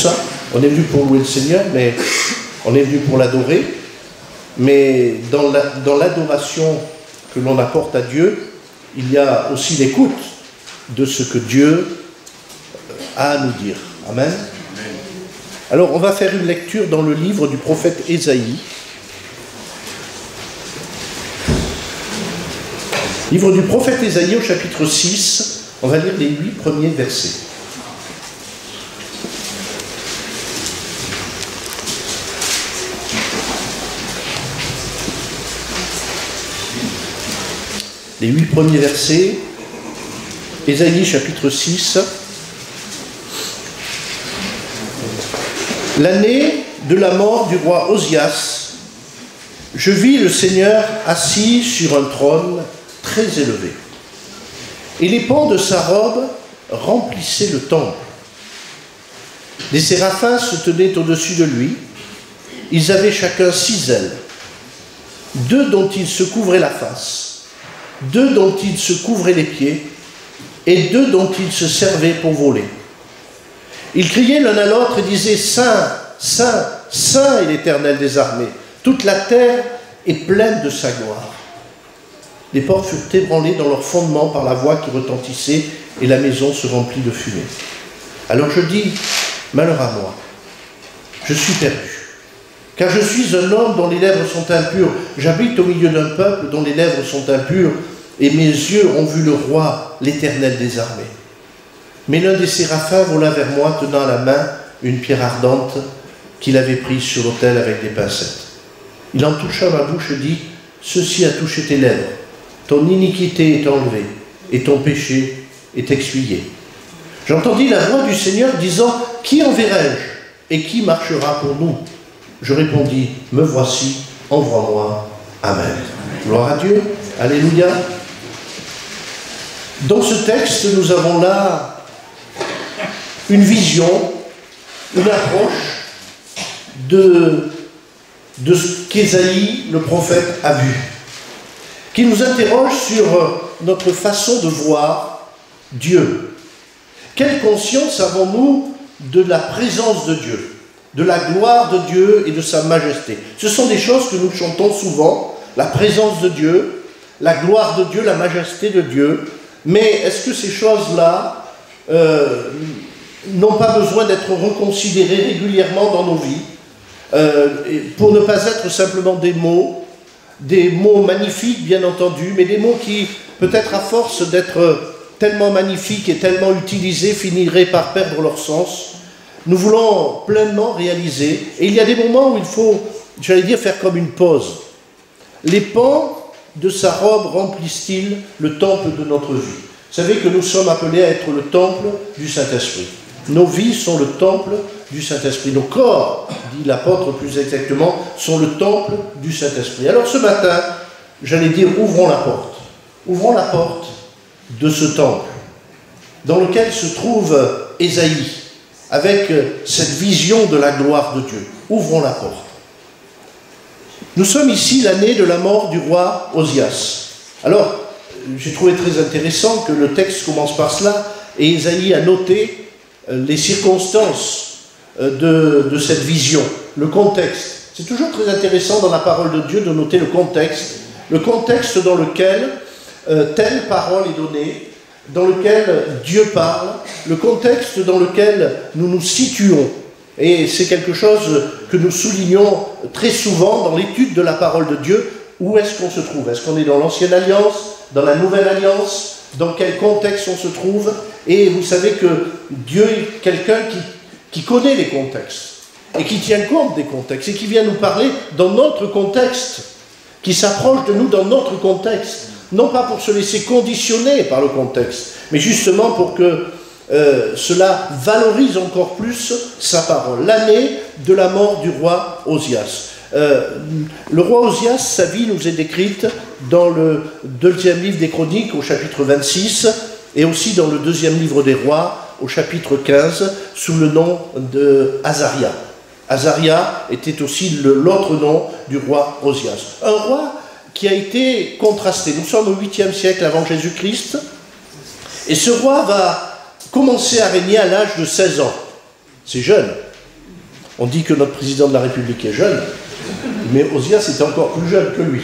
ça. On est venu pour louer le Seigneur, mais on est venu pour l'adorer. Mais dans l'adoration que l'on apporte à Dieu, il y a aussi l'écoute de ce que Dieu a à nous dire. Amen. Alors, on va faire une lecture dans le livre du prophète Ésaïe. Livre du prophète Ésaïe au chapitre 6, on va lire les 8 premiers versets. Les 8 premiers versets, Ésaïe chapitre 6. L'année de la mort du roi Osias, je vis le Seigneur assis sur un trône très élevé. Et les pans de sa robe remplissaient le temple. Des séraphins se tenaient au-dessus de lui. Ils avaient chacun 6 ailes. 2 dont ils se couvraient la face, 2 dont ils se couvraient les pieds, et 2 dont ils se servaient pour voler. Ils criaient l'un à l'autre et disaient « Saint, Saint, Saint est l'Éternel des armées. Toute la terre est pleine de sa gloire. » Les portes furent ébranlées dans leur fondement par la voix qui retentissait et la maison se remplit de fumée. Alors je dis « Malheur à moi, je suis perdu, car je suis un homme dont les lèvres sont impures. J'habite au milieu d'un peuple dont les lèvres sont impures, et mes yeux ont vu le roi, l'Éternel des armées. » Mais l'un des séraphins vola vers moi, tenant à la main une pierre ardente qu'il avait prise sur l'autel avec des pincettes. Il en toucha ma bouche et dit « Ceci a touché tes lèvres. Ton iniquité est enlevée, et ton péché est expuyé. » J'entendis la voix du Seigneur disant « Qui enverrai-je, et qui marchera pour nous ?» Je répondis « Me voici, envoie-moi. Amen. » Gloire à Dieu. Alléluia. Dans ce texte, nous avons là une vision, une approche de ce qu'Ésaïe, le prophète, a vu, qui nous interroge sur notre façon de voir Dieu. Quelle conscience avons-nous de la présence de Dieu, de la gloire de Dieu et de sa majesté? Ce sont des choses que nous chantons souvent, la présence de Dieu, la gloire de Dieu, la majesté de Dieu. Mais est-ce que ces choses-là n'ont pas besoin d'être reconsidérées régulièrement dans nos vies, pour ne pas être simplement des mots magnifiques bien entendu, mais des mots qui, peut-être à force d'être tellement magnifiques et tellement utilisés, finiraient par perdre leur sens. Nous voulons pleinement réaliser, et il y a des moments où il faut, j'allais dire, faire comme une pause. Les pans de sa robe remplissent-ils le temple de notre vie? Vous savez que nous sommes appelés à être le temple du Saint-Esprit. Nos vies sont le temple du Saint-Esprit. Nos corps, dit l'apôtre plus exactement, sont le temple du Saint-Esprit. Alors ce matin, j'allais dire, ouvrons la porte. Ouvrons la porte de ce temple dans lequel se trouve Ésaïe, avec cette vision de la gloire de Dieu. Ouvrons la porte. Nous sommes ici l'année de la mort du roi Osias. Alors, j'ai trouvé très intéressant que le texte commence par cela, et Ésaïe a noté les circonstances de cette vision, le contexte. C'est toujours très intéressant dans la parole de Dieu de noter le contexte dans lequel telle parole est donnée, dans lequel Dieu parle, le contexte dans lequel nous nous situons. Et c'est quelque chose que nous soulignons très souvent dans l'étude de la parole de Dieu. Où est-ce qu'on se trouve? Est-ce qu'on est dans l'Ancienne Alliance, dans la Nouvelle Alliance? Dans quel contexte on se trouve? Et vous savez que Dieu est quelqu'un qui connaît les contextes, et qui tient compte des contextes, et qui vient nous parler dans notre contexte, qui s'approche de nous dans notre contexte, non pas pour se laisser conditionner par le contexte, mais justement pour que cela valorise encore plus sa parole. L'année de la mort du roi Osias. Le roi Osias, sa vie nous est décrite dans le deuxième livre des Chroniques au chapitre 26 et aussi dans le deuxième livre des Rois au chapitre 15 sous le nom de Azaria. Azaria était aussi l'autre nom du roi Osias. Un roi qui a été contrasté. Nous sommes au 8e siècle avant Jésus-Christ et ce roi va commencer à régner à l'âge de 16 ans. C'est jeune. On dit que notre président de la République est jeune, mais Osias était encore plus jeune que lui.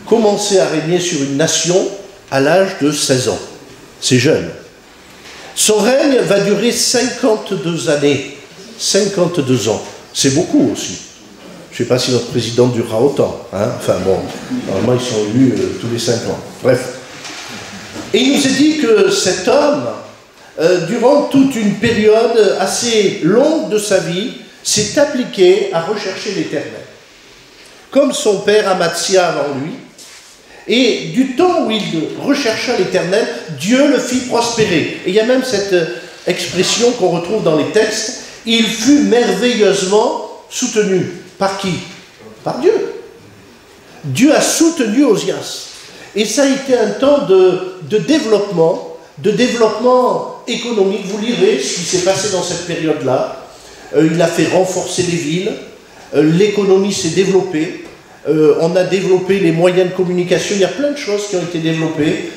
Commençait à régner sur une nation à l'âge de 16 ans. C'est jeune. Son règne va durer 52 années. 52 ans. C'est beaucoup aussi. Je ne sais pas si notre président durera autant. Hein, enfin bon, normalement ils sont élus tous les 5 ans. Bref. Et il nous est dit que cet homme, durant toute une période assez longue de sa vie, s'est appliqué à rechercher l'Éternel. Comme son père Amatsia avant lui. Et du temps où il rechercha l'Éternel, Dieu le fit prospérer. Et il y a même cette expression qu'on retrouve dans les textes, il fut merveilleusement soutenu. Par qui? Par Dieu. Dieu a soutenu Osias. Et ça a été un temps de développement économique. Vous lirez ce qui s'est passé dans cette période-là. Il a fait renforcer les villes, l'économie s'est développée, on a développé les moyens de communication, il y a plein de choses qui ont été développées,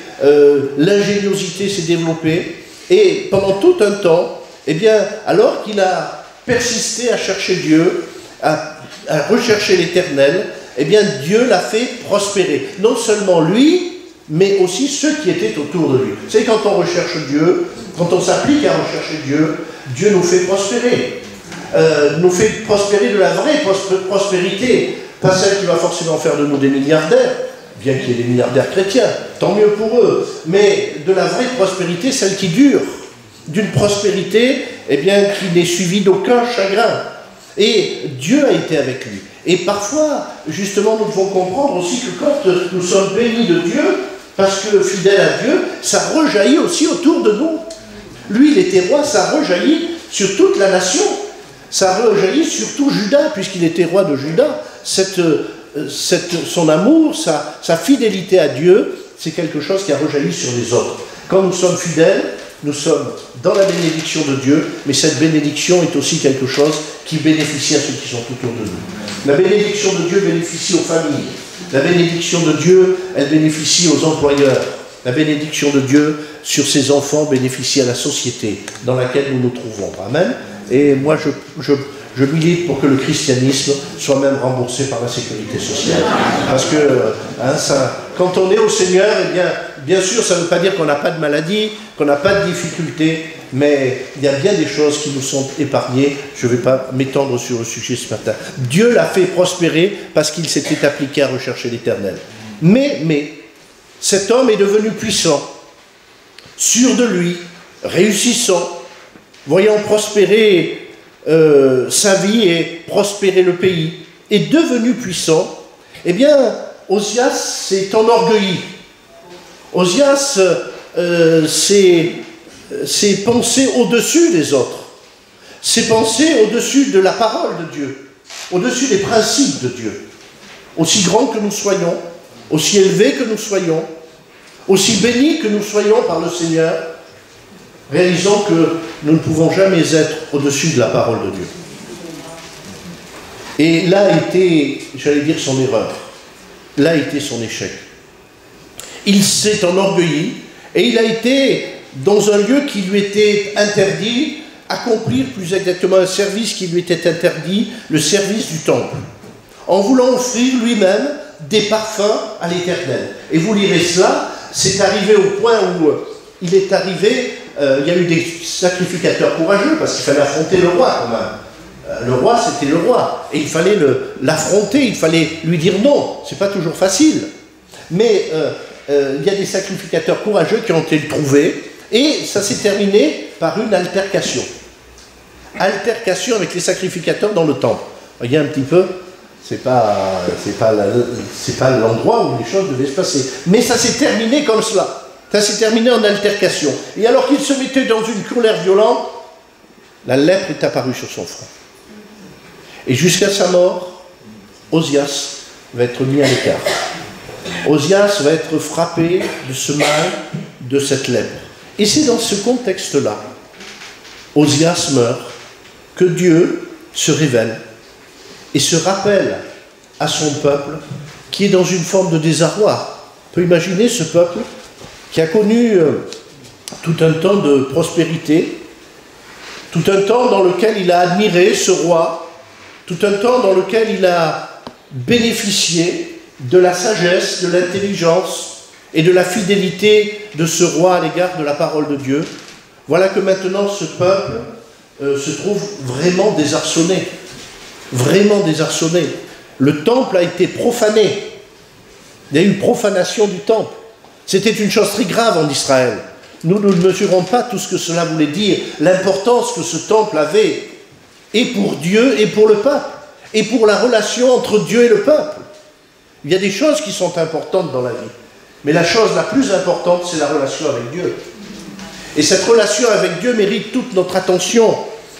l'ingéniosité s'est développée, et pendant tout un temps, eh bien, alors qu'il a persisté à chercher Dieu, à rechercher l'Éternel, eh bien Dieu l'a fait prospérer. Non seulement lui, mais aussi ceux qui étaient autour de lui. Vous savez, quand on recherche Dieu, quand on s'applique à rechercher Dieu, Dieu nous fait prospérer. Nous fait prospérer de la vraie prospérité, pas celle qui va forcément faire de nous des milliardaires, bien qu'il y ait des milliardaires chrétiens, tant mieux pour eux, mais de la vraie prospérité, celle qui dure, d'une prospérité eh bien, qui n'est suivie d'aucun chagrin. Et Dieu a été avec lui. Et parfois, justement, nous devons comprendre aussi que quand nous sommes bénis de Dieu, parce que fidèles à Dieu, ça rejaillit aussi autour de nous. Lui, il était roi, ça rejaillit sur toute la nation. Ça rejaillit surtout Juda, puisqu'il était roi de Juda. Son amour, sa fidélité à Dieu, c'est quelque chose qui a rejailli sur les autres. Quand nous sommes fidèles, nous sommes dans la bénédiction de Dieu, mais cette bénédiction est aussi quelque chose qui bénéficie à ceux qui sont autour de nous. La bénédiction de Dieu bénéficie aux familles. La bénédiction de Dieu, elle bénéficie aux employeurs. La bénédiction de Dieu sur ses enfants bénéficie à la société dans laquelle nous nous trouvons. Amen. Et moi, je milite pour que le christianisme soit même remboursé par la sécurité sociale. Parce que quand on est au Seigneur, eh bien sûr, ça ne veut pas dire qu'on n'a pas de maladie, qu'on n'a pas de difficultés, mais il y a bien des choses qui nous sont épargnées. Je ne vais pas m'étendre sur le sujet ce matin. Dieu l'a fait prospérer parce qu'il s'était appliqué à rechercher l'Éternel. Mais, cet homme est devenu puissant, sûr de lui, réussissant, voyant prospérer sa vie et prospérer le pays, est devenu puissant, eh bien, Osias s'est enorgueilli. Osias s'est pensé au-dessus des autres, s'est pensé au-dessus de la parole de Dieu, au-dessus des principes de Dieu. Aussi grands que nous soyons, aussi élevés que nous soyons, aussi bénis que nous soyons par le Seigneur, réalisons que nous ne pouvons jamais être au-dessus de la parole de Dieu. Et là a été, j'allais dire, son erreur. Là a été son échec. Il s'est enorgueilli et il a été dans un lieu qui lui était interdit, accomplir plus exactement un service qui lui était interdit, le service du temple, en voulant offrir lui-même des parfums à l'Éternel. Et vous lirez cela, c'est arrivé au point où il est arrivé, il y a eu des sacrificateurs courageux, parce qu'il fallait affronter le roi quand même. Le roi, c'était le roi, et il fallait l'affronter, il fallait lui dire non, c'est pas toujours facile. Mais il y a des sacrificateurs courageux qui ont été trouvés, et ça s'est terminé par une altercation. Altercation avec les sacrificateurs dans le temple. Regardez un petit peu, c'est pas l'endroit où les choses devaient se passer. Mais ça s'est terminé comme cela. Ça s'est terminé en altercation. Et alors qu'il se mettait dans une colère violente, la lèpre est apparue sur son front. Et jusqu'à sa mort, Osias va être mis à l'écart. Osias va être frappé de ce mal, de cette lèpre. Et c'est dans ce contexte-là, Osias meurt, que Dieu se révèle et se rappelle à son peuple qui est dans une forme de désarroi. On peut imaginer ce peuple qui a connu tout un temps de prospérité, tout un temps dans lequel il a admiré ce roi tout un temps dans lequel il a bénéficié de la sagesse, de l'intelligence et de la fidélité de ce roi à l'égard de la parole de Dieu. Voilà que maintenant ce peuple se trouve vraiment désarçonné. Vraiment désarçonné. Le temple a été profané. Il y a eu profanation du temple. C'était une chose très grave en Israël. Nous ne mesurons pas tout ce que cela voulait dire, l'importance que ce temple avait, et pour Dieu et pour le peuple, et pour la relation entre Dieu et le peuple. Il y a des choses qui sont importantes dans la vie, mais la chose la plus importante, c'est la relation avec Dieu. Et cette relation avec Dieu mérite toute notre attention,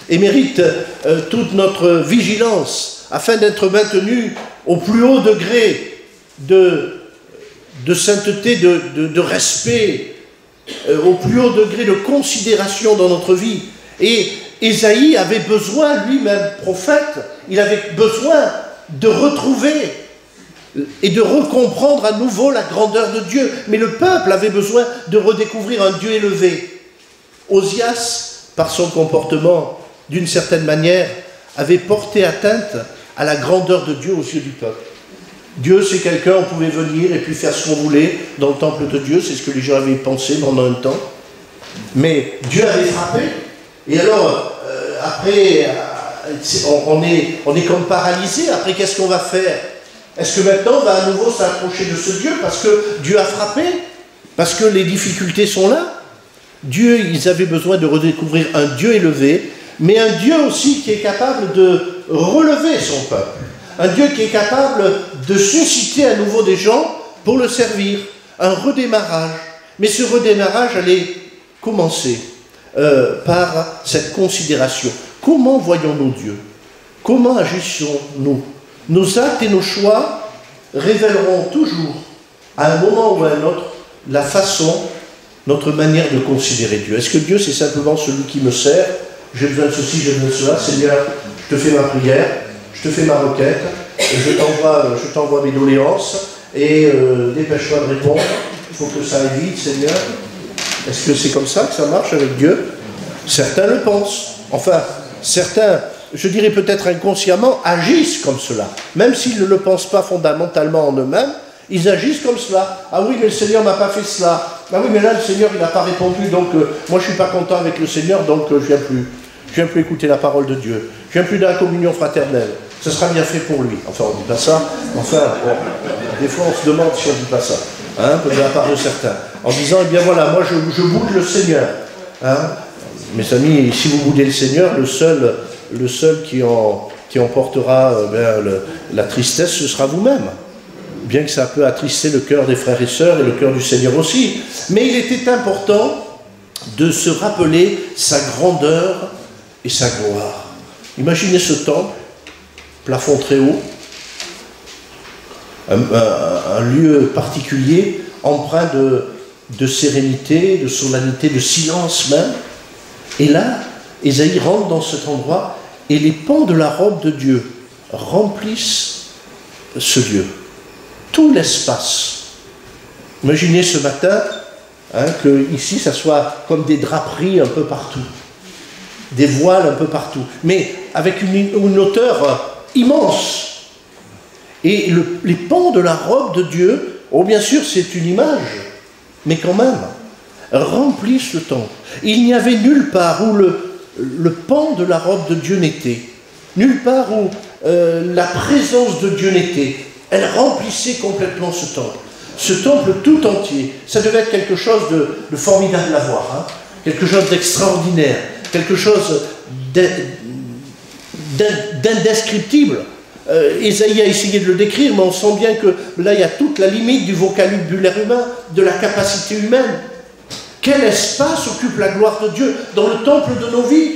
et mérite toute notre vigilance, afin d'être maintenu au plus haut degré de sainteté, de respect, au plus haut degré de considération dans notre vie. Et Ésaïe avait besoin, lui-même prophète, il avait besoin de retrouver et de recomprendre à nouveau la grandeur de Dieu. Mais le peuple avait besoin de redécouvrir un Dieu élevé. Osias, par son comportement, d'une certaine manière, avait porté atteinte à la grandeur de Dieu aux yeux du peuple. Dieu, c'est quelqu'un, on pouvait venir et puis faire ce qu'on voulait dans le temple de Dieu, c'est ce que les gens avaient pensé pendant un temps. Mais Dieu avait frappé, et alors, après, on est comme paralysé, après qu'est-ce qu'on va faire? Est-ce que maintenant on va à nouveau s'approcher de ce Dieu parce que Dieu a frappé? Parce que les difficultés sont là? Dieu, ils avaient besoin de redécouvrir un Dieu élevé, mais un Dieu aussi qui est capable de relever son peuple. Un Dieu qui est capable de susciter à nouveau des gens pour le servir. Un redémarrage. Mais ce redémarrage allait commencer par cette considération. Comment voyons-nous Dieu? Comment agissons-nous? Nos actes et nos choix révéleront toujours, à un moment ou à un autre, la façon, notre manière de considérer Dieu. Est-ce que Dieu, c'est simplement celui qui me sert? J'ai besoin de ceci, j'ai besoin de cela. Seigneur, je te fais ma prière, je te fais ma requête, je t'envoie mes doléances, et dépêche-toi de répondre. Il faut que ça aille vite, Seigneur. Est-ce que c'est comme ça que ça marche avec Dieu? Certains le pensent. Enfin, certains, je dirais peut-être inconsciemment, agissent comme cela. Même s'ils ne le pensent pas fondamentalement en eux-mêmes, ils agissent comme cela. Ah oui, mais le Seigneur n'a pas fait cela. Ah oui, mais là, le Seigneur, il n'a pas répondu, donc moi, je ne suis pas content avec le Seigneur, donc je ne viens plus. Je ne viens plus écouter la parole de Dieu. Je ne viens plus dans la communion fraternelle. Ce sera bien fait pour lui. Enfin, on ne dit pas ça. Enfin, bon, des fois, on se demande si on ne dit pas ça. Hein, de la part de certains. En disant, eh bien voilà, moi, je boude le Seigneur. Hein. Mes amis, si vous boudez le Seigneur, le seul qui emportera la tristesse, ce sera vous-même. Bien que ça peut attrister le cœur des frères et sœurs et le cœur du Seigneur aussi. Mais il était important de se rappeler sa grandeur et sa gloire. Imaginez ce temple, plafond très haut, un lieu particulier, empreint de sérénité, de solennité, de silence même. Et là, Ésaïe rentre dans cet endroit et les pans de la robe de Dieu remplissent ce lieu. Tout l'espace. Imaginez ce matin que ici, ça soit comme des draperies un peu partout, des voiles un peu partout, mais avec une hauteur immense. Et les pans de la robe de Dieu, oh bien sûr c'est une image, mais quand même, remplissent le temple. Il n'y avait nulle part où le pan de la robe de Dieu n'était, nulle part où la présence de Dieu n'était. Elle remplissait complètement ce temple. Ce temple tout entier, ça devait être quelque chose de formidable à voir, hein? Quelque chose d'extraordinaire, quelque chose d'indescriptible. Ésaïe a essayé de le décrire, mais on sent bien que là, il y a toute la limite du vocabulaire humain, de la capacité humaine. Quel espace occupe la gloire de Dieu dans le temple de nos vies?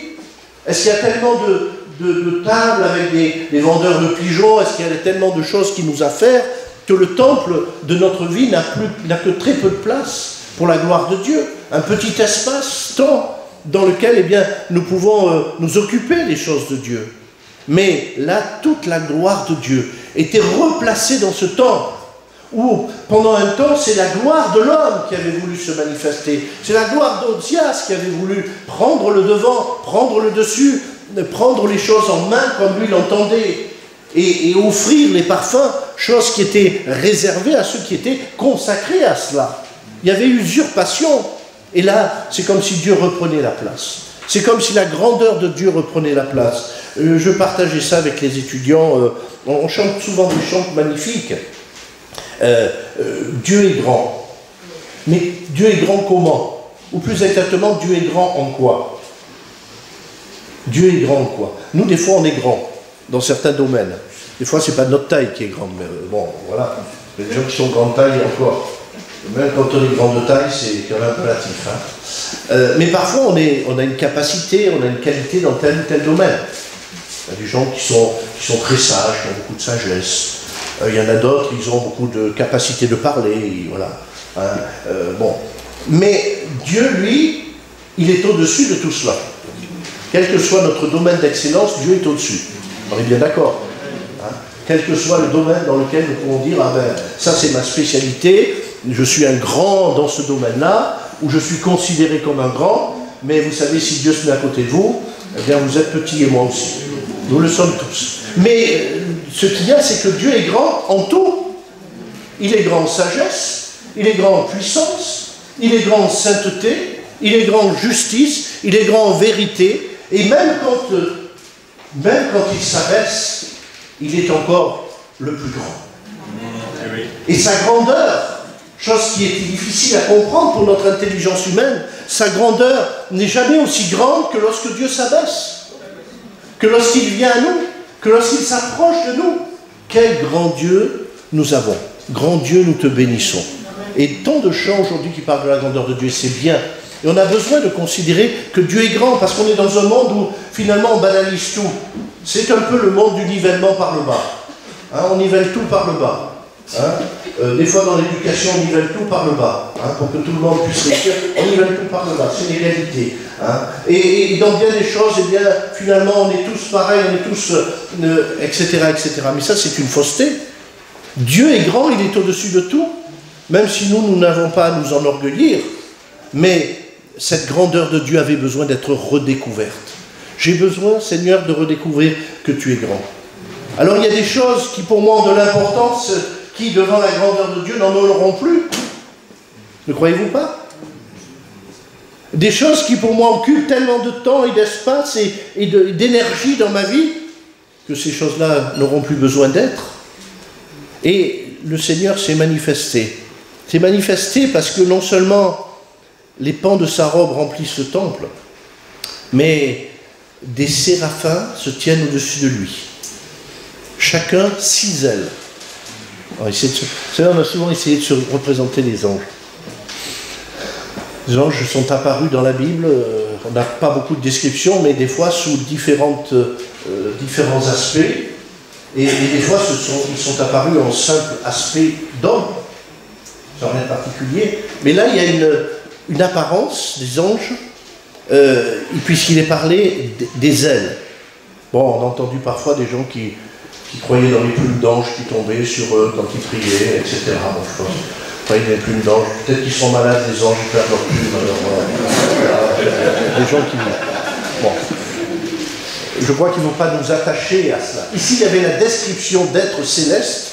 Est-ce qu'il y a tellement de tables avec des vendeurs de pigeons? Est-ce qu'il y a tellement de choses qui nous affairent que le temple de notre vie n'a que très peu de place pour la gloire de Dieu? Un petit espace-temps dans lequel, eh bien, nous pouvons nous occuper des choses de Dieu. Mais là, toute la gloire de Dieu était replacée dans ce temple, où pendant un temps, c'est la gloire de l'homme qui avait voulu se manifester. C'est la gloire d'Osias qui avait voulu prendre le devant, prendre le dessus, prendre les choses en main comme lui l'entendait, et offrir les parfums, chose qui était réservée à ceux qui étaient consacrés à cela. Il y avait usurpation, et là, c'est comme si Dieu reprenait la place. C'est comme si la grandeur de Dieu reprenait la place. Je partageais ça avec les étudiants, on chante souvent des chants magnifiques. Dieu est grand. Mais Dieu est grand comment? Ou plus exactement, Dieu est grand en quoi? Dieu est grand en quoi? Nous, des fois, on est grand dans certains domaines. Des fois, c'est pas notre taille qui est grande, mais bon, voilà. Les gens qui sont grande taille, encore. Même quand on est grand de taille, c'est quand même relatif. Hein. Mais parfois, on a une capacité, on a une qualité dans tel ou tel domaine. Il y a des gens qui sont très sages, qui ont beaucoup de sagesse. Il y en a d'autres, ils ont beaucoup de capacité de parler, voilà. Hein. Bon. Mais Dieu, lui, il est au-dessus de tout cela. Quel que soit notre domaine d'excellence, Dieu est au-dessus. On est bien d'accord. Hein. Quel que soit le domaine dans lequel nous pouvons dire, ah ben, ça c'est ma spécialité, je suis un grand dans ce domaine-là, ou je suis considéré comme un grand, mais vous savez, si Dieu se met à côté de vous, eh bien vous êtes petit et moi aussi. Nous le sommes tous. Mais ce qu'il y a, c'est que Dieu est grand en tout. Il est grand en sagesse, il est grand en puissance, il est grand en sainteté, il est grand en justice, il est grand en vérité, et même quand il s'abaisse, il est encore le plus grand. Et sa grandeur, chose qui est difficile à comprendre pour notre intelligence humaine, sa grandeur n'est jamais aussi grande que lorsque Dieu s'abaisse, que lorsqu'il vient à nous, que lorsqu'il s'approche de nous. Quel grand Dieu nous avons. Grand Dieu, nous te bénissons. Et tant de chants aujourd'hui qui parlent de la grandeur de Dieu, c'est bien. Et on a besoin de considérer que Dieu est grand, parce qu'on est dans un monde où finalement on banalise tout. C'est un peu le monde du nivellement par le bas. Hein, on nivelle tout par le bas. Hein. Des fois dans l'éducation on nivelle tout par le bas, hein, pour que tout le monde puisse réussir, on nivelle tout par le bas, c'est une réalité. Hein. Et dans bien des choses, eh bien, finalement on est tous pareils, on est tous, etc., etc. Mais ça c'est une fausseté. Dieu est grand, il est au-dessus de tout, même si nous n'avons pas à nous enorgueillir, mais cette grandeur de Dieu avait besoin d'être redécouverte. J'ai besoin, Seigneur, de redécouvrir que tu es grand. Alors il y a des choses qui pour moi ont de l'importance, qui devant la grandeur de Dieu n'en auront plus. Ne croyez-vous pas? Des choses qui pour moi occupent tellement de temps et d'espace et d'énergie dans ma vie, que ces choses-là n'auront plus besoin d'être. Et le Seigneur s'est manifesté. S'est manifesté parce que non seulement les pans de sa robe remplissent le temple, mais des séraphins se tiennent au-dessus de lui. Chacun 6 ailes. On a souvent essayé de se représenter les anges. Les anges sont apparus dans la Bible, on n'a pas beaucoup de descriptions, mais des fois sous différents aspects. Et des fois, ils sont apparus en simple aspect d'homme, sans rien de particulier. Mais là, il y a une apparence des anges, puisqu'il est parlé des ailes. Bon, on a entendu parfois des gens qui croyaient dans les plumes d'anges qui tombaient sur eux quand ils priaient, etc. Bon, je pense, croyaient dans les plumes d'anges. Peut-être qu'ils sont malades, les anges, ils perdent leurs plumes. Alors, voilà. Des gens qui... Bon. Je crois qu'il ne faut pas nous attacher à cela. Ici, il y avait la description d'êtres célestes.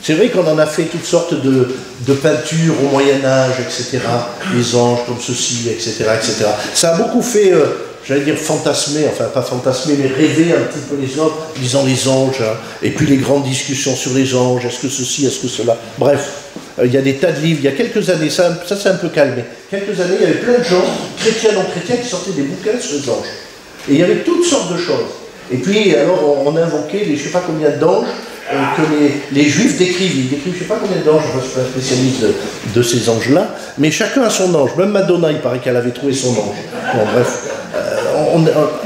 C'est vrai qu'on en a fait toutes sortes de peintures au Moyen-Âge, etc. Les anges comme ceci, etc., etc. Ça a beaucoup fait, j'allais dire fantasmer, enfin pas fantasmer, mais rêver un petit peu les hommes, disant les anges, hein, et puis les grandes discussions sur les anges, est-ce que ceci, est-ce que cela. Bref, il y a des tas de livres. Il y a quelques années, ça s'est un peu calmé. Quelques années, il y avait plein de gens, chrétiens, non chrétiens, qui sortaient des bouquins sur les anges. Et il y avait toutes sortes de choses. Et puis, alors, on invoquait les je ne sais pas combien d'anges que les Juifs décrivent. Ils décrivent je ne sais pas combien d'anges, je ne suis pas un spécialiste de ces anges-là, mais chacun a son ange. Même Madonna, il paraît qu'elle avait trouvé son ange. Bon, bref.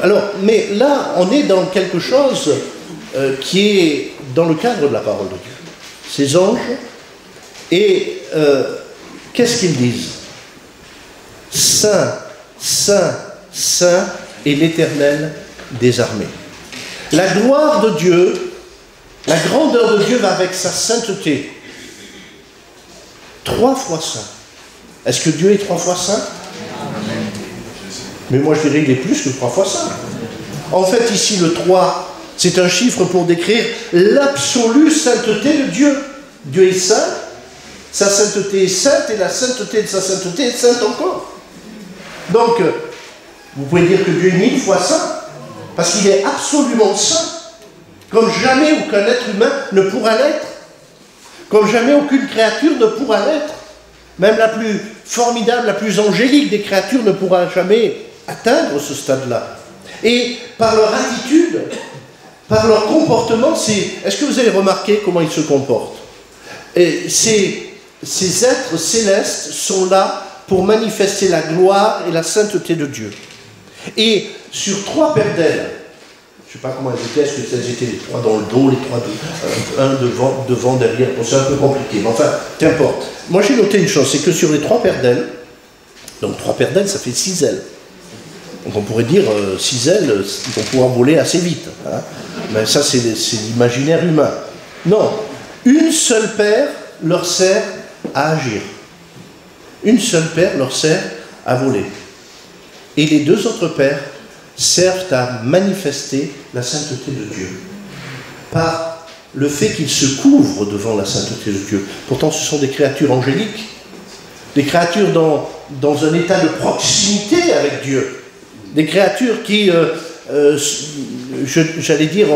Alors, mais là, on est dans quelque chose qui est dans le cadre de la parole de Dieu. Ces anges, et qu'est-ce qu'ils disent? Saint, Saint, Saint est l'Éternel des armées. La gloire de Dieu, la grandeur de Dieu va avec sa sainteté. 3 fois saint. Est-ce que Dieu est 3 fois saint? Mais moi je dirais qu'il est plus que 3 fois saint. En fait, ici, le 3, c'est un chiffre pour décrire l'absolue sainteté de Dieu. Dieu est saint, sa sainteté est sainte, et la sainteté de sa sainteté est sainte encore. Donc, vous pouvez dire que Dieu est 1000 fois saint, parce qu'il est absolument saint, comme jamais aucun être humain ne pourra l'être, comme jamais aucune créature ne pourra l'être. Même la plus formidable, la plus angélique des créatures ne pourra jamais atteindre ce stade-là. Et par leur attitude, par leur comportement, est-ce que vous avez remarqué comment ils se comportent? Et ces êtres célestes sont là pour manifester la gloire et la sainteté de Dieu. Et sur 3 paires d'ailes, je ne sais pas comment elles étaient, est-ce que elles étaient les 3 dans le dos, les 3 un devant, derrière, bon, c'est un peu compliqué, mais enfin, qu'importe. Moi j'ai noté une chose, c'est que sur les 3 paires d'ailes, donc 3 paires d'ailes, ça fait 6 ailes. Donc on pourrait dire 6 ailes, ils vont pouvoir voler assez vite. Hein. Mais ça c'est l'imaginaire humain. Non, une seule paire leur sert à agir. Une seule paire leur sert à voler. Et les 2 autres paires servent à manifester la sainteté de Dieu par le fait qu'ils se couvrent devant la sainteté de Dieu. Pourtant, ce sont des créatures angéliques, des créatures dans un état de proximité avec Dieu, des créatures qui, j'allais dire,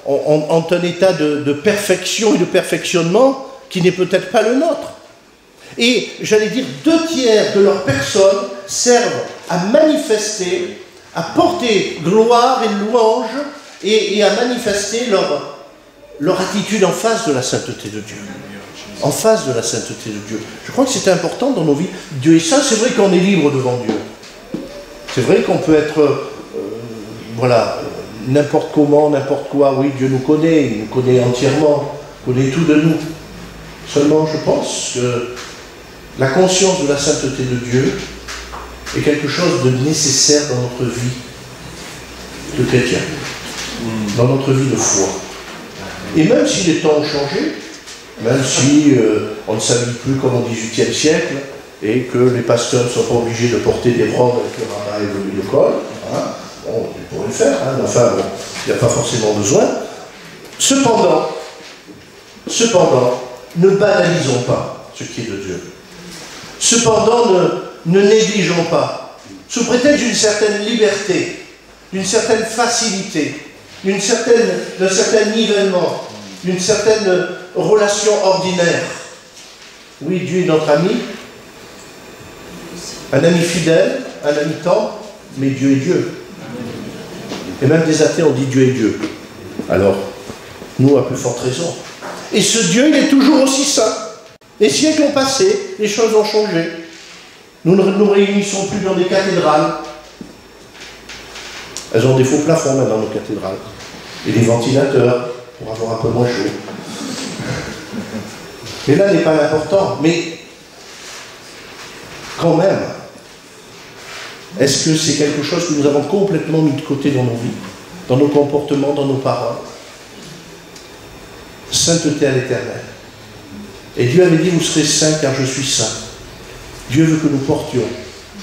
ont un état de perfection et de perfectionnement qui n'est peut-être pas le nôtre. Et, j'allais dire, 2 tiers de leur personne servent à manifester, à porter gloire et louange et à manifester leur attitude en face de la sainteté de Dieu. En face de la sainteté de Dieu. Je crois que c'est important dans nos vies. Dieu est saint, c'est vrai qu'on est libre devant Dieu. C'est vrai qu'on peut être, n'importe comment, n'importe quoi. Oui, Dieu nous connaît, il nous connaît entièrement, il connaît tout de nous. Seulement, je pense que la conscience de la sainteté de Dieu est quelque chose de nécessaire dans notre vie de chrétien, dans notre vie de foi. Et même si les temps ont changé, même si on ne s'habille plus comme au XVIIIe siècle, et que les pasteurs ne sont pas obligés de porter des robes avec le rabat et le col, hein, bon, ils pourraient le faire, hein, mais enfin, bon, il n'y a pas forcément besoin. Cependant, ne banalisons pas ce qui est de Dieu. Cependant, ne négligeons pas, sous prétexte d'une certaine liberté, d'une certaine facilité, d'un certain nivellement, d'une certaine relation ordinaire. Oui, Dieu est notre ami, un ami fidèle, un ami tendre, mais Dieu est Dieu. Et même des athées ont dit Dieu est Dieu. Alors, nous, à plus forte raison. Et ce Dieu, il est toujours aussi saint. Les siècles ont passé, les choses ont changé. Nous ne nous réunissons plus dans des cathédrales. Elles ont des faux plafonds maintenant, nos cathédrales. Et des ventilateurs, pour avoir un peu moins chaud. Mais là n'est pas l'important. Mais, quand même, est-ce que c'est quelque chose que nous avons complètement mis de côté dans nos vies, dans nos comportements, dans nos paroles? Sainteté à l'Éternel. Et Dieu avait dit, vous serez saints car je suis saint. Dieu veut que nous portions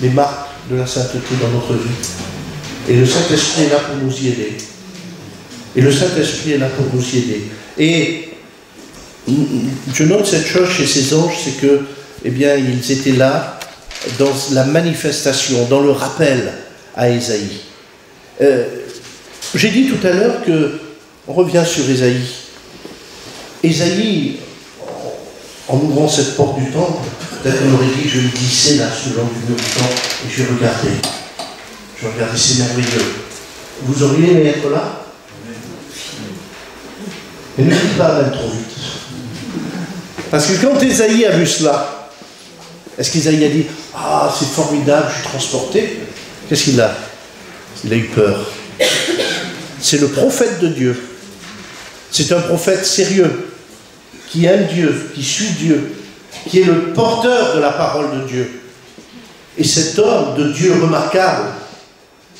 les marques de la sainteté dans notre vie. Et le Saint-Esprit est là pour nous y aider. Et le Saint-Esprit est là pour nous y aider. Et je note cette chose chez ces anges, c'est que, eh bien, ils étaient là dans la manifestation, dans le rappel à Ésaïe. J'ai dit tout à l'heure que, on revient sur Ésaïe. Ésaïe, en ouvrant cette porte du temple, peut-être on aurait dit, je me glissais là sous l'angle du mur du temple et je regardais. Je regardais, c'est merveilleux. Vous auriez aimé être là? Mais ne dites pas même trop vite. Parce que quand Ésaïe a vu cela, est-ce qu'Ésaïe a dit, ah c'est formidable, je suis transporté? Qu'est-ce qu'il a? Il a eu peur. C'est le prophète de Dieu. C'est un prophète sérieux, qui aime Dieu, qui suit Dieu, qui est le porteur de la parole de Dieu. Et cet homme de Dieu remarquable,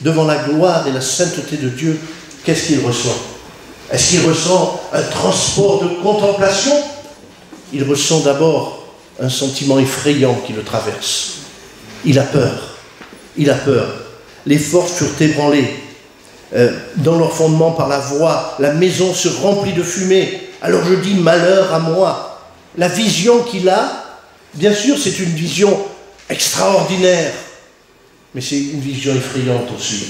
devant la gloire et la sainteté de Dieu, qu'est-ce qu'il ressent? Est-ce qu'il ressent un transport de contemplation? Il ressent d'abord un sentiment effrayant qui le traverse. Il a peur. Il a peur. Les forces furent ébranlées. dans leur fondement par la voix, la maison se remplit de fumée. Alors je dis, malheur à moi. La vision qu'il a, bien sûr, c'est une vision extraordinaire, mais c'est une vision effrayante aussi.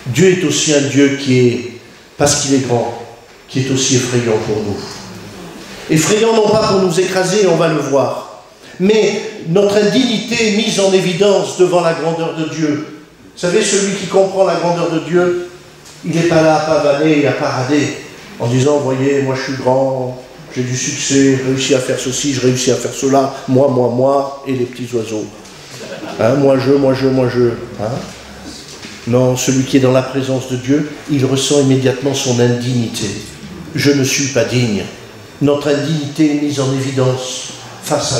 Dieu est aussi un Dieu qui est, parce qu'il est grand, qui est aussi effrayant pour nous. Effrayant non pas pour nous écraser, on va le voir, mais notre indignité est mise en évidence devant la grandeur de Dieu. Vous savez, celui qui comprend la grandeur de Dieu, il n'est pas là à pavaner et à parader en disant, voyez, moi je suis grand, j'ai du succès, j'ai réussi à faire ceci, j'ai réussi à faire cela, moi, et les petits oiseaux. Hein, moi je. Hein? Non, celui qui est dans la présence de Dieu, il ressent immédiatement son indignité. Je ne suis pas digne. Notre indignité est mise en évidence face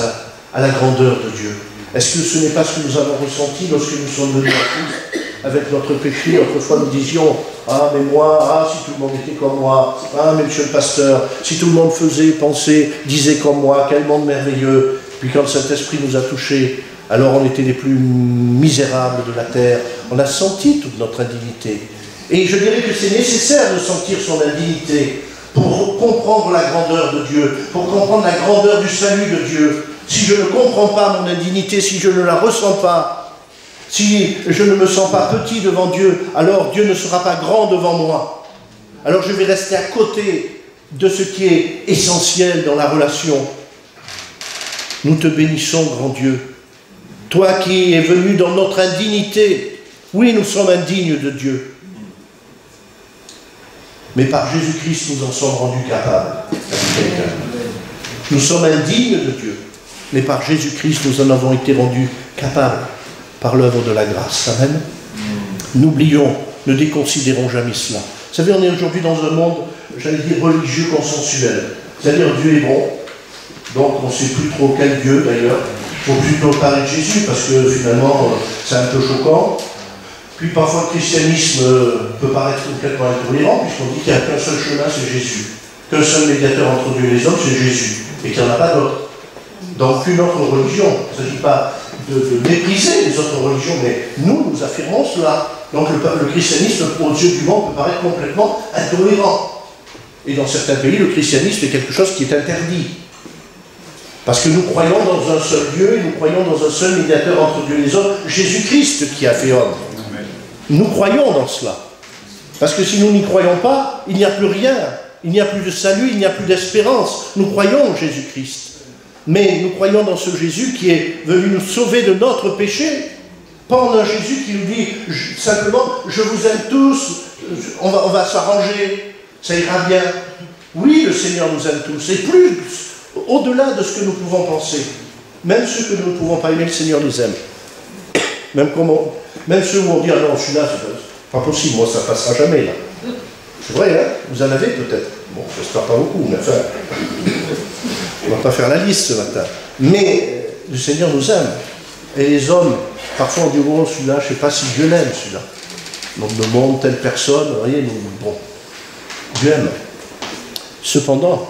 à la grandeur de Dieu. Est-ce que ce n'est pas ce que nous avons ressenti lorsque nous sommes venus à Christ avec notre péché? Autrefois nous disions, ah mais moi, ah si tout le monde était comme moi, ah mais monsieur le pasteur, si tout le monde faisait, pensait, disait comme moi, quel monde merveilleux. Puis quand le Saint-Esprit nous a touchés, alors on était les plus misérables de la terre. On a senti toute notre indignité. Et je dirais que c'est nécessaire de sentir son indignité pour comprendre la grandeur de Dieu, pour comprendre la grandeur du salut de Dieu. Si je ne comprends pas mon indignité, si je ne la ressens pas, si je ne me sens pas petit devant Dieu, alors Dieu ne sera pas grand devant moi. Alors je vais rester à côté de ce qui est essentiel dans la relation. Nous te bénissons, grand Dieu. Toi qui es venu dans notre indignité, oui, nous sommes indignes de Dieu. Mais par Jésus-Christ, nous en sommes rendus capables. Nous sommes indignes de Dieu. Mais par Jésus-Christ, nous en avons été rendus capables par l'œuvre de la grâce. Amen. N'oublions, ne déconsidérons jamais cela. Vous savez, on est aujourd'hui dans un monde, j'allais dire, religieux consensuel. C'est-à-dire, Dieu est bon. Donc, on ne sait plus trop quel Dieu, d'ailleurs. Il faut plutôt parler de Jésus, parce que finalement, c'est un peu choquant. Puis parfois, le christianisme peut paraître complètement intolérant, puisqu'on dit qu'il n'y a qu'un seul chemin, c'est Jésus. Qu'un seul médiateur entre Dieu et les hommes, c'est Jésus. Et qu'il n'y en a pas d'autre. Dans aucune autre religion. Il ne s'agit pas de mépriser les autres religions, mais nous affirmons cela. Donc le christianisme, aux yeux du monde, peut paraître complètement intolérant. Et dans certains pays, le christianisme est quelque chose qui est interdit. Parce que nous croyons dans un seul Dieu, et nous croyons dans un seul médiateur entre Dieu et les hommes, Jésus-Christ qui a fait homme. Nous croyons dans cela. Parce que si nous n'y croyons pas, il n'y a plus rien. Il n'y a plus de salut, il n'y a plus d'espérance. Nous croyons en Jésus-Christ. Mais nous croyons dans ce Jésus qui est venu nous sauver de notre péché. Pas en un Jésus qui nous dit simplement, je vous aime tous, on va s'arranger, ça ira bien. Oui, le Seigneur nous aime tous. Et plus, au-delà de ce que nous pouvons penser. Même ceux que nous ne pouvons pas aimer, le Seigneur les aime. Même ceux où on dit, ah non, celui-là, c'est pas possible, moi ça passera jamais là. C'est vrai, hein? Vous en avez peut-être. Bon, j'espère pas beaucoup, mais enfin, on ne va pas faire la liste ce matin. Mais le Seigneur nous aime. Et les hommes, parfois on dit, oh, celui-là, je ne sais pas si Dieu l'aime, celui-là. Donc le monde, telle personne, vous voyez, bon, Dieu aime. Cependant,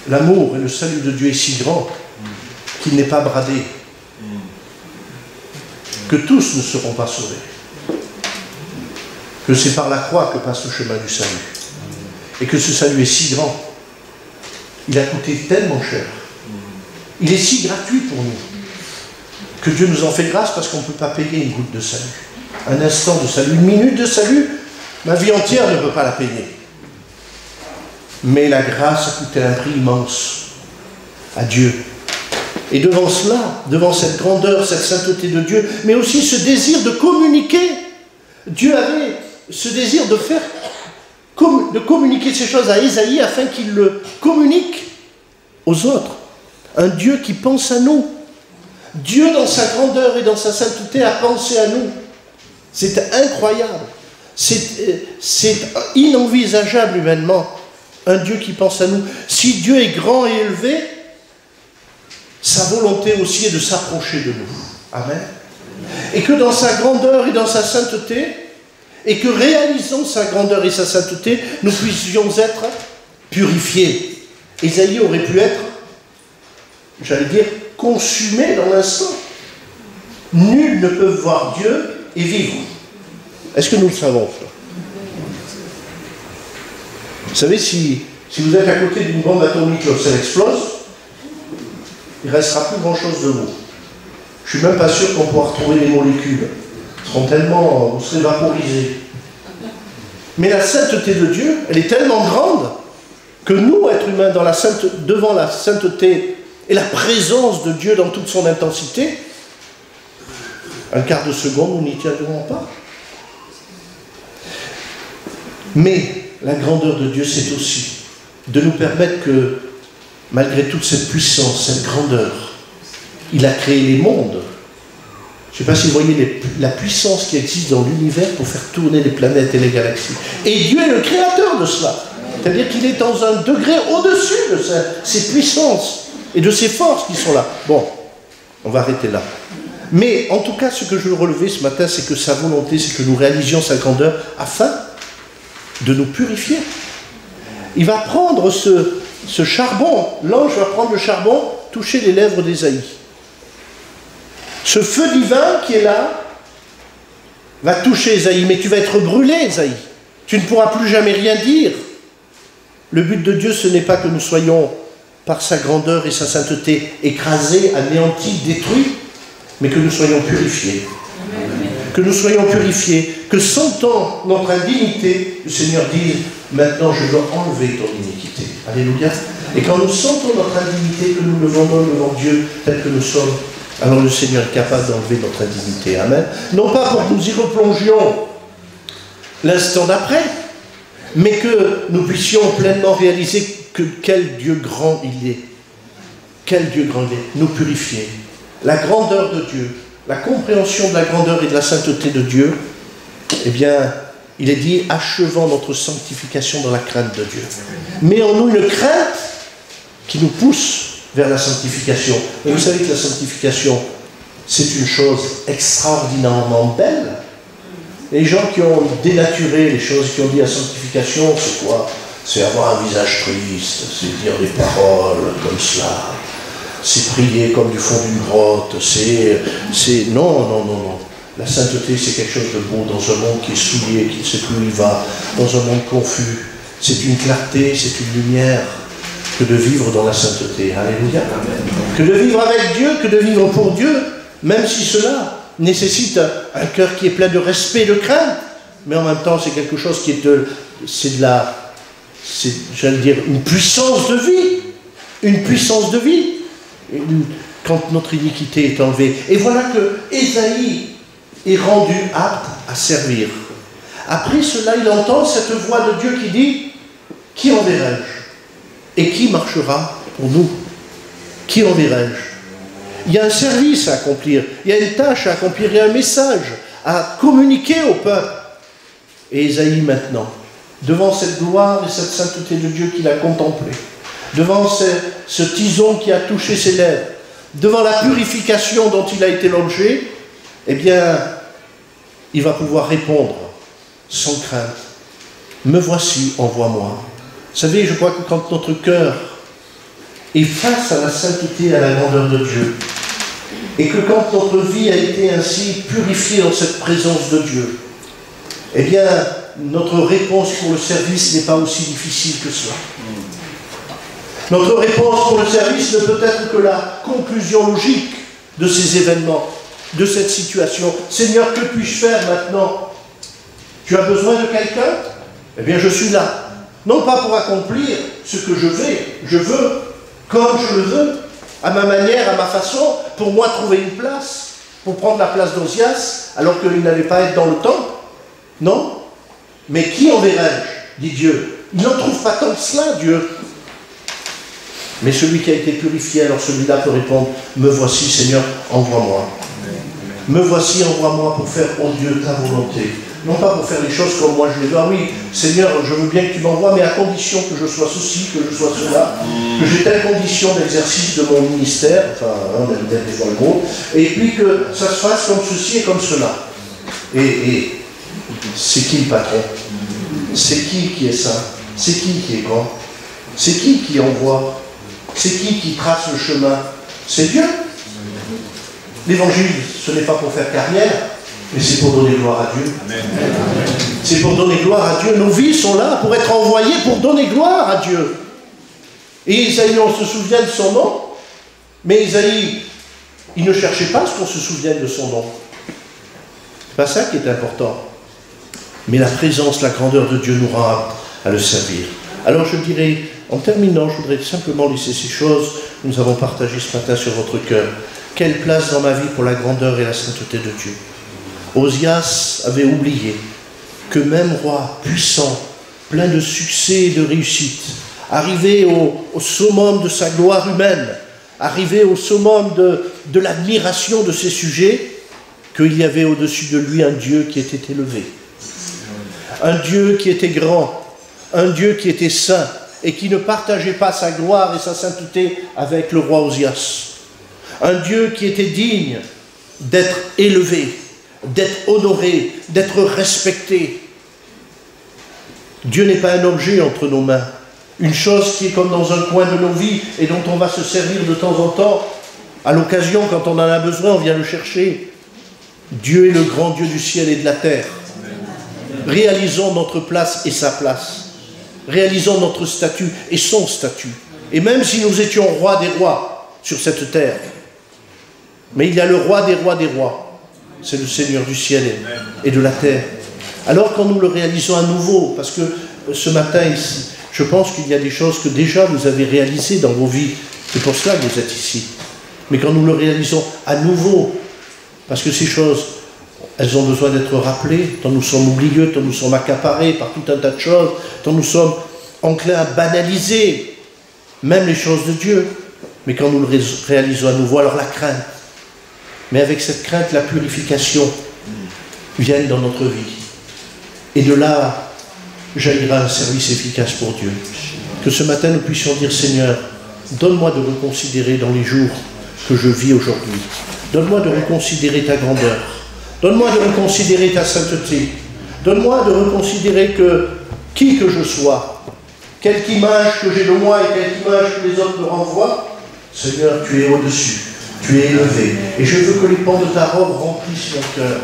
l'amour et le salut de Dieu est si grand qu'il n'est pas bradé. Que tous ne seront pas sauvés. Que c'est par la croix que passe le chemin du salut. Et que ce salut est si grand. Il a coûté tellement cher. Il est si gratuit pour nous. Que Dieu nous en fait grâce parce qu'on ne peut pas payer une goutte de salut. Un instant de salut, une minute de salut, ma vie entière ne peut pas la payer. Mais la grâce a coûté un prix immense à Dieu. Et devant cela, devant cette grandeur, cette sainteté de Dieu, mais aussi ce désir de communiquer, Dieu avait ce désir de communiquer ces choses à Ésaïe afin qu'il le communique aux autres. Un Dieu qui pense à nous. Dieu, dans sa grandeur et dans sa sainteté, a pensé à nous. C'est incroyable. C'est inenvisageable humainement. Un Dieu qui pense à nous. Si Dieu est grand et élevé, sa volonté aussi est de s'approcher de nous. Amen. Et que dans sa grandeur et dans sa sainteté, et que réalisant sa grandeur et sa sainteté, nous puissions être purifiés. Ésaïe aurait pu être, j'allais dire, consumé dans l'instant. Nul ne peut voir Dieu et vivre. Est-ce que nous le savons, ça? Vous savez, si vous êtes à côté d'une bombe atomique lorsqu'elle explose, il ne restera plus grand-chose de vous. Je ne suis même pas sûr qu'on pourra retrouver les molécules. Elles seront tellement... vous serez vaporisés. Mais la sainteté de Dieu, elle est tellement grande que nous, êtres humains, devant la sainteté et la présence de Dieu dans toute son intensité, un quart de seconde, nous n'y tiendrons pas. Mais la grandeur de Dieu, c'est aussi de nous permettre que, malgré toute cette puissance, cette grandeur, il a créé les mondes. Je ne sais pas si vous voyez la puissance qui existe dans l'univers pour faire tourner les planètes et les galaxies. Et Dieu est le créateur de cela. C'est-à-dire qu'il est dans un degré au-dessus de ces puissances et de ces forces qui sont là. Bon, on va arrêter là. Mais en tout cas, ce que je veux relever ce matin, c'est que sa volonté, c'est que nous réalisions sa grandeur afin de nous purifier. Il va prendre ce charbon, l'ange va prendre le charbon, toucher les lèvres d'Ésaïe. Ce feu divin qui est là va toucher Ésaïe, mais tu vas être brûlé, Ésaïe. Tu ne pourras plus jamais rien dire. Le but de Dieu, ce n'est pas que nous soyons, par sa grandeur et sa sainteté, écrasés, anéantis, détruits, mais que nous soyons purifiés. Que nous soyons purifiés, que sentant notre indignité, le Seigneur dise, maintenant je dois enlever ton iniquité. Alléluia. Et quand nous sentons notre indignité, que nous le vendons devant Dieu tel que nous sommes, alors le Seigneur est capable d'enlever notre indignité. Amen. Non pas pour que nous y replongions l'instant d'après, mais que nous puissions pleinement réaliser que quel Dieu grand il est. Quel Dieu grand il est. Nous purifier. La grandeur de Dieu, la compréhension de la grandeur et de la sainteté de Dieu, eh bien, il est dit, achevant notre sanctification dans la crainte de Dieu. Mais en nous une crainte qui nous pousse vers la sanctification. Et vous savez que la sanctification, c'est une chose extraordinairement belle. Les gens qui ont dénaturé les choses, qui ont dit la sanctification, c'est quoi? C'est avoir un visage triste, c'est dire des paroles comme cela, c'est prier comme du fond d'une grotte, c'est... Non, non, non, non. La sainteté, c'est quelque chose de beau dans un monde qui est souillé, qui ne sait plus où il va, dans un monde confus. C'est une clarté, c'est une lumière que de vivre dans la sainteté. Alléluia. Que de vivre avec Dieu, que de vivre pour Dieu, même si cela nécessite un cœur qui est plein de respect et de crainte. Mais en même temps, c'est quelque chose qui est j'allais dire, une puissance de vie. Une puissance de vie. Quand notre iniquité est enlevée. Et voilà que Ésaïe est rendu apte à servir. Après cela, il entend cette voix de Dieu qui dit, qui enverrai-je? Et qui marchera pour nous? Qui enverrai-je? Il y a un service à accomplir, il y a une tâche à accomplir, il y a un message à communiquer au peuple. Et Ésaïe maintenant, devant cette gloire et cette sainteté de Dieu qu'il a contemplée, devant ce tison qui a touché ses lèvres, devant la purification dont il a été l'objet, eh bien, il va pouvoir répondre sans crainte. Me voici, envoie-moi. Vous savez, je crois que quand notre cœur est face à la sainteté et à la grandeur de Dieu, et que quand notre vie a été ainsi purifiée dans cette présence de Dieu, eh bien, notre réponse pour le service n'est pas aussi difficile que cela. Notre réponse pour le service ne peut être que la conclusion logique de ces événements, de cette situation. Seigneur, que puis-je faire maintenant? Tu as besoin de quelqu'un? Eh bien, je suis là. Non pas pour accomplir ce que je veux, comme je le veux, à ma manière, à ma façon, pour moi trouver une place, pour prendre la place d'Ozias, alors qu'il n'allait pas être dans le temple. Non. Mais qui enverrai-je, dit Dieu? Il n'en trouve pas tant que cela, Dieu. Mais celui qui a été purifié, alors celui-là peut répondre, me voici, Seigneur, envoie-moi. Me voici, envoie-moi pour faire, oh Dieu, ta volonté. Non pas pour faire les choses comme moi je les veux. Ah oui, Seigneur, je veux bien que tu m'envoies, mais à condition que je sois ceci, que je sois cela, que j'ai telle condition d'exercice de mon ministère, enfin, on a des fois le mot, et puis que ça se fasse comme ceci et comme cela. Et c'est qui le patron? C'est qui est saint? C'est qui est grand? C'est qui envoie? C'est qui trace le chemin? C'est Dieu. L'évangile, ce n'est pas pour faire carrière, Mais c'est pour donner gloire à Dieu. C'est pour donner gloire à Dieu. Nos vies sont là pour être envoyées pour donner gloire à Dieu. Et Isaïe, on se souvient de son nom, mais Isaïe, il ne cherchait pas à ce qu'on se souvienne de son nom. C'est pas ça qui est important. Mais la présence, la grandeur de Dieu nous rend aptes à le servir. Alors je dirais, en terminant, je voudrais simplement laisser ces choses que nous avons partagées ce matin sur votre cœur. Quelle place dans ma vie pour la grandeur et la sainteté de Dieu. Osias avait oublié que même roi puissant, plein de succès et de réussite, arrivé au summum de sa gloire humaine, arrivé au summum de l'admiration de ses sujets, qu'il y avait au-dessus de lui un Dieu qui était élevé. Un Dieu qui était grand, un Dieu qui était saint et qui ne partageait pas sa gloire et sa sainteté avec le roi Osias. Un Dieu qui était digne d'être élevé, d'être honoré, d'être respecté. Dieu n'est pas un objet entre nos mains, une chose qui est comme dans un coin de nos vies et dont on va se servir de temps en temps. À l'occasion, quand on en a besoin, on vient le chercher. Dieu est le grand Dieu du ciel et de la terre. Réalisons notre place et sa place. Réalisons notre statut et son statut. Et même si nous étions rois des rois sur cette terre, mais il y a le roi des rois, c'est le Seigneur du ciel et de la terre. Alors quand nous le réalisons à nouveau, parce que ce matin ici, je pense qu'il y a des choses que déjà vous avez réalisées dans vos vies, c'est pour cela que vous êtes ici. Mais quand nous le réalisons à nouveau, parce que ces choses, elles ont besoin d'être rappelées, tant nous sommes oublieux, tant nous sommes accaparés par tout un tas de choses, tant nous sommes enclins à banaliser même les choses de Dieu. Mais quand nous le réalisons à nouveau, alors la crainte, mais avec cette crainte, la purification vienne dans notre vie. Et de là, jaillira un service efficace pour Dieu. Que ce matin, nous puissions dire, Seigneur, donne-moi de reconsidérer dans les jours que je vis aujourd'hui. Donne-moi de reconsidérer ta grandeur. Donne-moi de reconsidérer ta sainteté. Donne-moi de reconsidérer que qui que je sois, quelque image que j'ai de moi et quelque image que les autres me renvoient, Seigneur, tu es au-dessus, tu es élevé. Et je veux que les pans de ta robe remplissent mon cœur.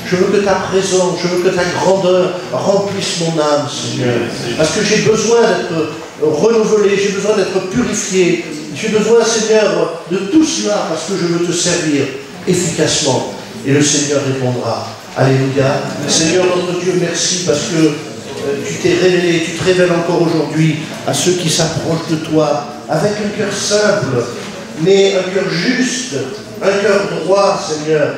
Je veux que ta présence, je veux que ta grandeur remplisse mon âme, Seigneur. Parce que j'ai besoin d'être renouvelé, j'ai besoin d'être purifié. J'ai besoin, Seigneur, de tout cela parce que je veux te servir efficacement. Et le Seigneur répondra. Alléluia. Seigneur notre Dieu, merci parce que tu t'es révélé, tu te révèles encore aujourd'hui à ceux qui s'approchent de toi avec un cœur simple, mais un cœur juste, un cœur droit, Seigneur.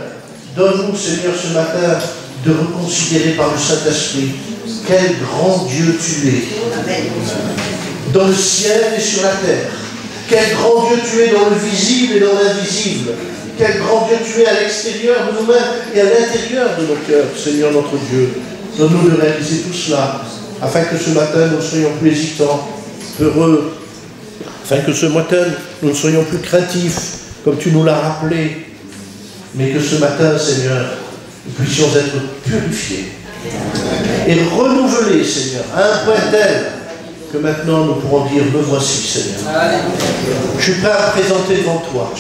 Donne-nous, Seigneur, ce matin, de reconsidérer par le Saint-Esprit quel grand Dieu tu es, dans le ciel et sur la terre. Quel grand Dieu tu es dans le visible et dans l'invisible. Quel grand Dieu tu es à l'extérieur de nous-mêmes et à l'intérieur de nos cœurs, Seigneur notre Dieu. Donne-nous de réaliser tout cela, afin que ce matin, nous ne soyons plus hésitants, heureux, afin que ce matin, nous ne soyons plus craintifs, comme tu nous l'as rappelé, mais que ce matin, Seigneur, nous puissions être purifiés et renouvelés, Seigneur, à un point tel que maintenant nous pourrons dire, me voici, Seigneur. Je suis prêt à me présenter devant toi.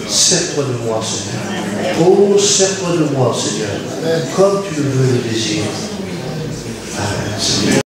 Sers-toi de moi, Seigneur. Oh, sers-toi de moi, Seigneur, comme tu le veux et le désires. Amen.